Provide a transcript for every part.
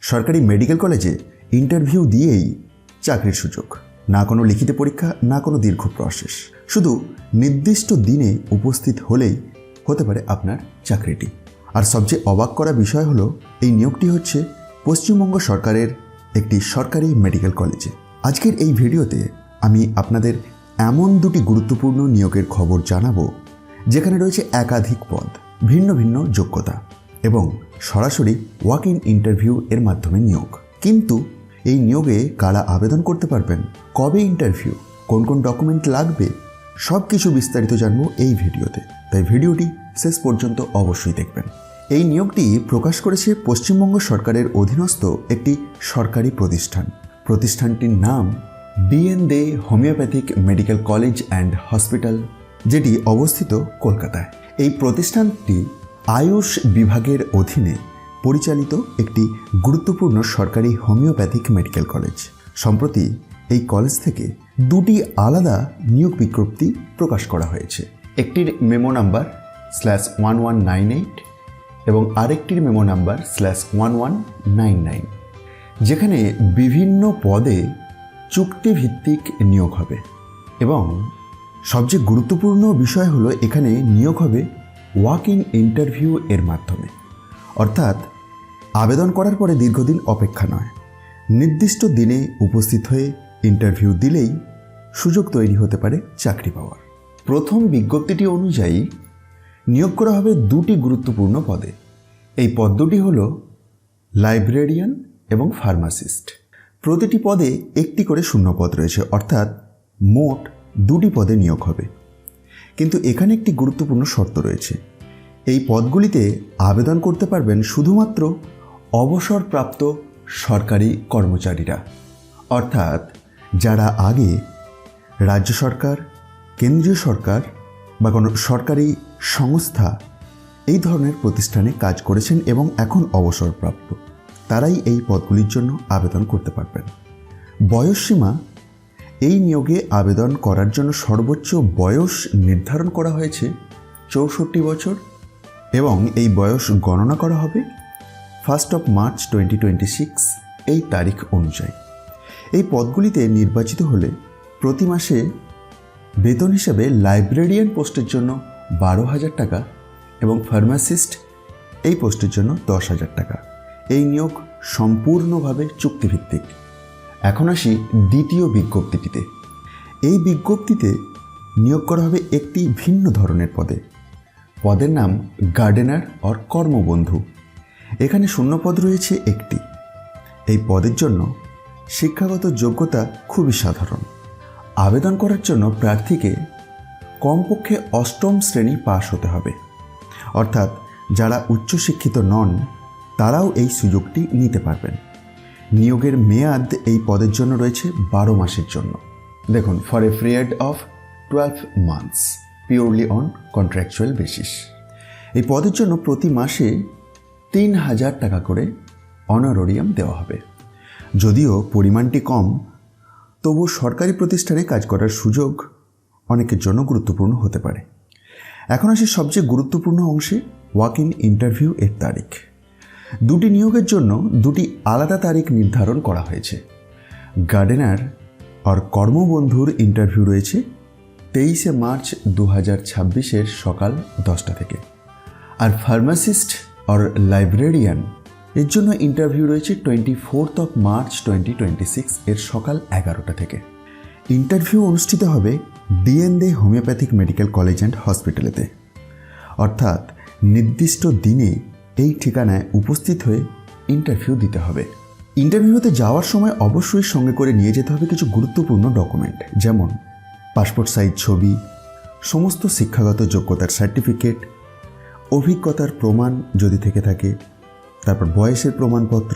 সরকারি মেডিকেল কলেজে ইন্টারভিউ দিয়েই চাকরির সুযোগ। না কোনো লিখিত পরীক্ষা, না কোনো দীর্ঘ প্রসেস, শুধু নির্দিষ্ট দিনে উপস্থিত হলেই হতে পারে আপনার চাকরিটি। আর সবচেয়ে অবাক করা বিষয় হলো এই নিয়োগটি হচ্ছে পশ্চিমবঙ্গ সরকারের একটি সরকারি মেডিকেল কলেজে। আজকের এই ভিডিওতে আমি আপনাদের এমন দুটি গুরুত্বপূর্ণ নিয়োগের খবর জানাবো যেখানে রয়েছে একাধিক পদ, ভিন্ন ভিন্ন যোগ্যতা এবং সরাসরি ওয়াক ইন ইন্টারভিউ এর মাধ্যমে নিয়োগ। কিন্তু এই নিয়োগে কারা আবেদন করতে পারবেন, কবে ইন্টারভিউ, কোন কোন ডকুমেন্ট লাগবে, সব কিছু বিস্তারিত জানবো এই ভিডিওতে। তাই ভিডিওটি শেষ পর্যন্ত অবশ্যই দেখবেন। এই নিয়োগটি প্রকাশ করেছে পশ্চিমবঙ্গ সরকারের অধীনস্থ একটি সরকারি প্রতিষ্ঠান। প্রতিষ্ঠানটির নাম DN De homeopathic medical college and hospital, যেটি অবস্থিত কলকাতায়। এই প্রতিষ্ঠানটি আয়ুষ বিভাগের অধীনে পরিচালিত একটি গুরুত্বপূর্ণ সরকারি হোমিওপ্যাথিক মেডিকেল কলেজ। সম্প্রতি এই কলেজ থেকে দুটি আলাদা নিয়োগ বিজ্ঞপ্তি প্রকাশ করা হয়েছে। একটির মেমো নাম্বার /1198 এবং আরেকটির মেমো নাম্বার /1199, যেখানে বিভিন্ন পদে চুক্তিভিত্তিক নিয়োগ হবে। এবং সবচেয়ে গুরুত্বপূর্ণ বিষয় হলো এখানে নিয়োগ হবে ওয়াক ইন ইন্টারভিউ এর মাধ্যমে। অর্থাৎ আবেদন করার পরে দীর্ঘদিন অপেক্ষা নয়, নির্দিষ্ট দিনে উপস্থিত হয়ে ইন্টারভিউ দিলেই সুযোগ তৈরি হতে পারে চাকরি পাওয়ার। প্রথম বিজ্ঞপ্তিটি অনুযায়ী নিয়োগ করা হবে দুটি গুরুত্বপূর্ণ পদে। এই পদ দুটি হল লাইব্রেরিয়ান এবং ফার্মাসিস্ট। প্রতিটি পদে একটি করে শূন্য পদ রয়েছে, অর্থাৎ মোট দুটি পদে নিয়োগ হবে। কিন্তু এখানে একটি গুরুত্বপূর্ণ শর্ত রয়েছে। এই পদগুলিতে আবেদন করতে পারবেন শুধুমাত্র অবসরপ্রাপ্ত সরকারি কর্মচারীরা, অর্থাৎ যারা আগে রাজ্য সরকার, কেন্দ্রীয় সরকার বা কোনো সরকারি সংস্থা এই ধরনের প্রতিষ্ঠানে কাজ করেছেন এবং এখন অবসরপ্রাপ্ত, তারাই এই পদগুলির জন্য আবেদন করতে পারবেন। বয়সসীমা, এই নিয়োগে আবেদন করার জন্য সর্বোচ্চ বয়স নির্ধারণ করা হয়েছে 64 বছর এবং এই বয়স গণনা করা হবে 1 মার্চ 2026 এই তারিখ অনুযায়ী। এই পদগুলিতে নির্বাচিত হলে প্রতি মাসে বেতন হিসেবে লাইব্রেরিয়ান পোস্টের জন্য 12,000 টাকা এবং ফার্মাসিস্ট এই পোস্টের জন্য 10,000 টাকা। এই নিয়োগ সম্পূর্ণভাবে চুক্তিভিত্তিক। এখন আসি দ্বিতীয় বিজ্ঞপ্তিটিতে। এই বিজ্ঞপ্তিতে নিয়োগ করা হবে একটি ভিন্ন ধরনের পদে। পদের নাম গার্ডেনার অর কর্মবন্ধু। এখানে শূন্যপদ রয়েছে একটি। এই পদের জন্য শিক্ষাগত যোগ্যতা খুবই সাধারণ। আবেদন করার জন্য প্রার্থীকে কমপক্ষে 8ম শ্রেণী পাশ হতে হবে, অর্থাৎ যারা উচ্চশিক্ষিত নন তারাও এই সুযোগটি নিতে পারবেন। নিয়োগের মেয়াদ এই পদের জন্য রয়েছে 12 মাসের জন্য। দেখুন, for a period of 12 months purely on contractual basis. এই পদের জন্য প্রতি মাসে 3,000 টাকা করে অনারোরিয়াম দেওয়া হবে। যদিও পরিমাণটি কম, তবু সরকারি প্রতিষ্ঠানে কাজ করার সুযোগ অনেকের জন্য গুরুত্বপূর্ণ হতে পারে। এখন আসি সবচেয়ে গুরুত্বপূর্ণ অংশে, ওয়াক ইন ইন্টারভিউ এর তারিখ। দুটি নিয়োগের জন্য দুটি আলাদা তারিখ নির্ধারণ করা হয়েছে। গার্ডেনার আর কর্মবন্ধুর ইন্টারভিউ রয়েছে 23 মার্চ 2026 সকাল 10টা থেকে, আর ফার্মাসিস্ট আর লাইব্রেরিয়ান এর জন্য ইন্টারভিউ রয়েছে 24 মার্চ 2026 এর সকাল 11টা থেকে। ইন্টারভিউ অনুষ্ঠিত হবে DN De homeopathic medical college and হসপিটালেতে, অর্থাৎ নির্দিষ্ট দিনে এই ঠিকানায় উপস্থিত হয়ে ইন্টারভিউ দিতে হবে। ইন্টারভিউতে যাওয়ার সময় অবশ্যই সঙ্গে করে নিয়ে যেতে হবে কিছু গুরুত্বপূর্ণ ডকুমেন্ট, যেমন পাসপোর্ট সাইজ ছবি, সমস্ত শিক্ষাগত যোগ্যতার সার্টিফিকেট, অভিজ্ঞতার প্রমাণ যদি থেকে থাকে, তারপর বয়সের প্রমাণপত্র,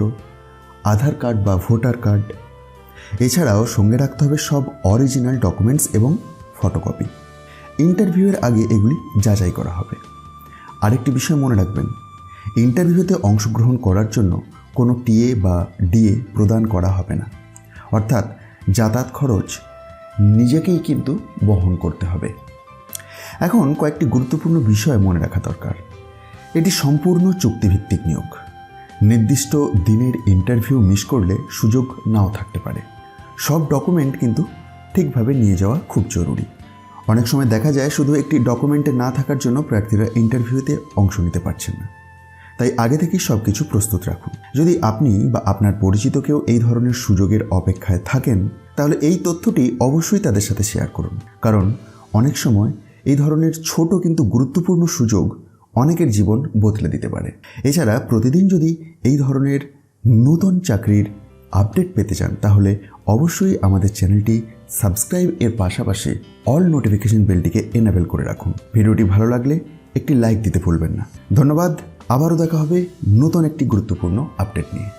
আধার কার্ড বা ভোটার কার্ড। এছাড়াও সঙ্গে রাখতে হবে সব অরিজিনাল ডকুমেন্টস এবং ফটোকপি। ইন্টারভিউয়ের আগে এগুলি যাচাই করা হবে। আরেকটি বিষয় মনে রাখবেন, ইন্টারভিউতে অংশগ্রহণ করার জন্য কোনো টিএ বা ডিএ প্রদান করা হবে না, অর্থাৎ যাতায়াত খরচ নিজেকেই কিন্তু বহন করতে হবে। এখন কয়েকটি গুরুত্বপূর্ণ বিষয় মনে রাখা দরকার। এটি সম্পূর্ণ চুক্তিভিত্তিক নিয়োগ। নির্দিষ্ট দিনের ইন্টারভিউ মিস করলে সুযোগ নাও থাকতে পারে। সব ডকুমেন্ট কিন্তু ঠিকভাবে নিয়ে যাওয়া খুব জরুরি। অনেক সময় দেখা যায় শুধু একটি ডকুমেন্টে না থাকার জন্য প্রার্থীরা ইন্টারভিউতে অংশ নিতে পারছেন না। তাই আগে থেকেই সব কিছু প্রস্তুত রাখুন। যদি আপনি বা আপনার পরিচিত কেউ এই ধরনের সুযোগের অপেক্ষায় থাকেন, তাহলে এই তথ্যটি অবশ্যই তাদের সাথে শেয়ার করুন। কারণ অনেক সময় এই ধরনের ছোট কিন্তু গুরুত্বপূর্ণ সুযোগ অনেকের জীবন বদলে দিতে পারে। এছাড়া প্রতিদিন যদি এই ধরনের নতুন চাকরির আপডেট পেতে চান, তাহলে অবশ্যই আমাদের চ্যানেলটি সাবস্ক্রাইব এর পাশাপাশি অল নোটিফিকেশন বেলটিকে এনেবল করে রাখুন। ভিডিওটি ভালো লাগলে একটি লাইক দিতে ভুলবেন না। ধন্যবাদ। আবারও দেখা হবে নতুন একটি গুরুত্বপূর্ণ আপডেট নিয়ে।